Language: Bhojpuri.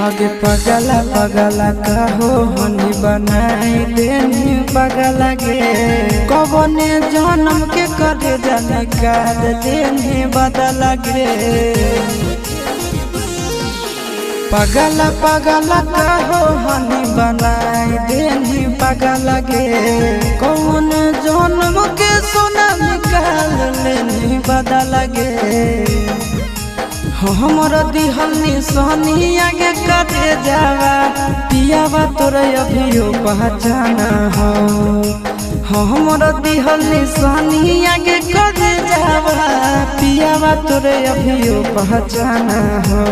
आगे पगला पगला कहो हनी बनाई देनी पगला गे कबने जन्म के करे जाने काल देनी बदला गे पगला पगला कहो हनी बनाई देनी पगला गे कौन जन्म के सोना निकाल लेनी बदला गे हमर दिहल निशानी आगे कटे जावा पियावा तोरे अभियो पहचाना हो हमर दिहल निशानी आगे कटे जावा पियावा तोरे अभियो पहचाना हो।